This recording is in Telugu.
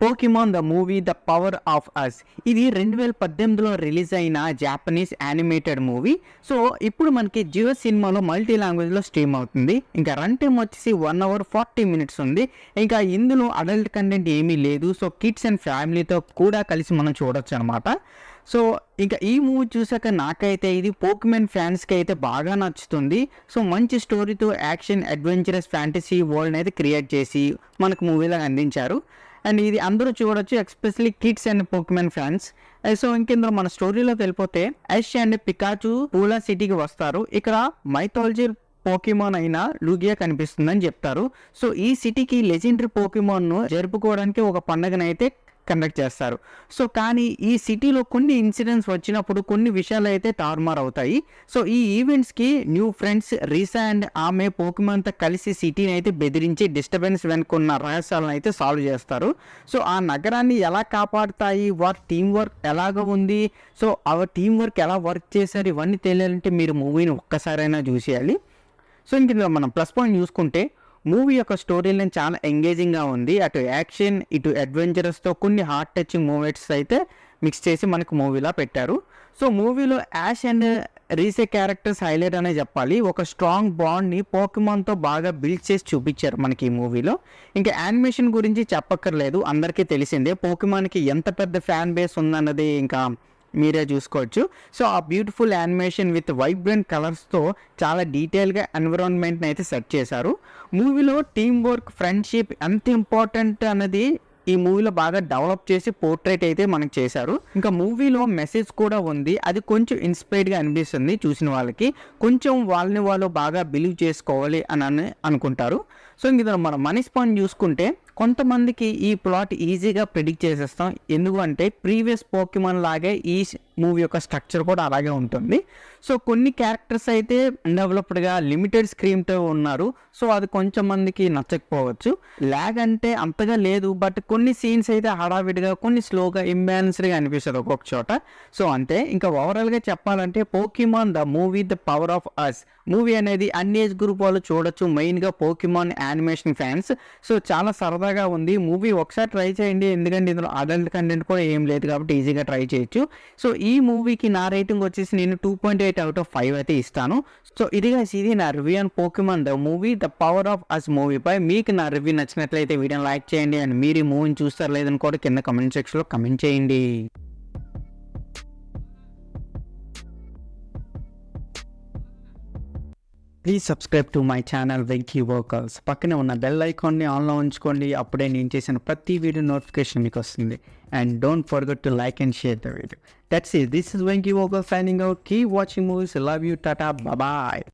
Pokemon the movie the power of us. ఇది 2018లో రిలీజ్ అయిన జాపనీస్ యానిమేటెడ్ మూవీ. సో ఇప్పుడు మనకి జియో సినిమాలో మల్టీ లాంగ్వేజ్లో స్ట్రీమ్ అవుతుంది. ఇంకా రన్ టైం వచ్చేసి 1 hour 40 minutes ఉంది. ఇంకా ఇందులో అడల్ట్ కంటెంట్ ఏమీ లేదు. సో కిడ్స్ అండ్ ఫ్యామిలీతో కూడా కలిసి మనం చూడొచ్చు అనమాట. సో ఇంకా ఈ మూవీ చూసాక నాకైతే ఇది పోకీమాన్ ఫ్యాన్స్కి అయితే బాగా నచ్చుతుంది. సో మంచి స్టోరీతో యాక్షన్ అడ్వెంచరస్ ఫ్యాంటసీ వరల్డ్ అయితే క్రియేట్ చేసి మనకు మూవీలో అందించారు. అండ్ ఇది అందరూ చూడొచ్చు, especially kids and Pokemon fans. So ఇంకెందులో మన స్టోరీలోకి వెళ్ళిపోతే యాష్ అండ్ పికాచు పూలా సిటీకి వస్తారు. ఇక్కడ మైథాలజీ పోకీమాన్ అయిన లూగియా కనిపిస్తుందని చెప్తారు. సో ఈ సిటీకి లెజెండరీ పోకీమాన్ను జరుపుకోవడానికి ఒక పండుగనైతే కండక్ట్ చేస్తారు. సో కానీ ఈ సిటీలో కొన్ని ఇన్సిడెంట్స్ వచ్చినప్పుడు కొన్ని విషయాలు అయితే తారుమారు అవుతాయి. సో ఈ ఈవెంట్స్కి న్యూ ఫ్రెండ్స్ రీసా అండ్ ఆమె పోకీమాన్తో కలిసి సిటీని అయితే బెదిరించి డిస్టర్బెన్స్ వెనుకున్న రహస్యాలను అయితే సాల్వ్ చేస్తారు. సో ఆ నగరాన్ని ఎలా కాపాడుతాయి, వారి టీం వర్క్ ఎలాగ ఉంది, సో ఆ టీం వర్క్ ఎలా వర్క్ చేశారు, ఇవన్నీ తెలియాలంటే మీరు మూవీని ఒక్కసారైనా చూసేయాలి. సో ఇంక మనం ప్లస్ పాయింట్ చూసుకుంటే మూవీ యొక్క స్టోరీ లైన్ చాలా ఎంగేజింగ్గా ఉంది. అటు యాక్షన్ ఇటు అడ్వెంచరస్తో కొన్ని హార్ట్ టచింగ్ మూమెంట్స్ అయితే మిక్స్ చేసి మనకు మూవీలా పెట్టారు. సో మూవీలో యాష్ అండ్ రీసే క్యారెక్టర్స్ హైలైట్ అనే చెప్పాలి. ఒక స్ట్రాంగ్ బాండ్ని పోకీమాన్తో బాగా బిల్డ్ చేసి చూపించారు మనకి ఈ మూవీలో. ఇంకా యానిమేషన్ గురించి చెప్పక్కర్లేదు, అందరికీ తెలిసిందే పోకీమాన్కి ఎంత పెద్ద ఫ్యాన్ బేస్ ఉందన్నది ఇంకా మీరే చూసుకోవచ్చు. సో ఆ బ్యూటిఫుల్ యానిమేషన్ విత్ వైబ్రెంట్ కలర్స్తో చాలా డీటెయిల్గా ఎన్విరాన్మెంట్ని అయితే సెట్ చేశారు. మూవీలో టీమ్ వర్క్ ఫ్రెండ్షిప్ ఎంత ఇంపార్టెంట్ అన్నది ఈ మూవీలో బాగా డెవలప్ చేసి పోర్ట్రేట్ అయితే మనకు చేశారు. ఇంకా మూవీలో మెసేజ్ కూడా ఉంది, అది కొంచెం ఇన్స్పైర్డ్గా అనిపిస్తుంది చూసిన వాళ్ళకి. కొంచెం వాళ్ళని వాళ్ళు బాగా బిలీవ్ చేసుకోవాలి అని అనుకుంటారు. సో ఇంక మనం మనీ పాయింట్ చూసుకుంటే కొంతమందికి ఈ ప్లాట్ ఈజీగా ప్రిడిక్ట్ చేసేస్తాం. ఎందుకంటే ప్రీవియస్ పోకీమాన్ లాగే ఈ మూవీ యొక్క స్ట్రక్చర్ కూడా అలాగే ఉంటుంది. సో కొన్ని క్యారెక్టర్స్ అయితే డెవలప్డ్గా లిమిటెడ్ స్క్రీన్తో ఉన్నారు. సో అది కొంచెం మందికి నచ్చకపోవచ్చు. ల్యాగ్ అంటే అంతగా లేదు, బట్ కొన్ని సీన్స్ అయితే హడావిడిగా కొన్ని స్లోగా ఇంబ్యాలెన్స్డ్గా అనిపిస్తుంది ఒక్కొక్క చోట. సో అంతే. ఇంకా ఓవరాల్గా చెప్పాలంటే Pokemon the movie the power of us movie అనేది అన్ని ఏజ్ గ్రూప్ వాళ్ళు చూడొచ్చు, మెయిన్గా పోకీమాన్ యానిమేషన్ ఫ్యాన్స్. సో చాలా సరదాగా ఉంది మూవీ, ఒకసారి ట్రై చేయండి. ఎందుకంటే ఇందులో అడల్ట్ కంటెంట్ కూడా ఏం లేదు కాబట్టి ఈజీగా ట్రై చేయొచ్చు. సో ఈ మూవీకి నా రేటింగ్ వచ్చేసి నేను 2.8 out of 5 అయితే ఇస్తాను. సో ఇది నా review on Pokemon the movie the power of us మూవీపై. మీకు నా రివ్యూ నచ్చినట్లయితే వీడియోని లైక్ చేయండి. అండ్ మీరు ఈ మూవీని చూస్తారు లేదని కూడా కింద కమెంట్ సెక్షన్లో కమెంట్ చేయండి. Please subscribe to my channel Venky vocals. పక్కనే ఉన్న బెల్ ఐకాన్ని ఆన్లో ఉంచుకోండి, అప్పుడే నేను చేసిన ప్రతి వీడియో నోటిఫికేషన్ మీకు వస్తుంది. And don't forget to like and share the video. That's it. This is Venky vocals signing out. Keep watching movies. Love you. టాటా. బాయ్.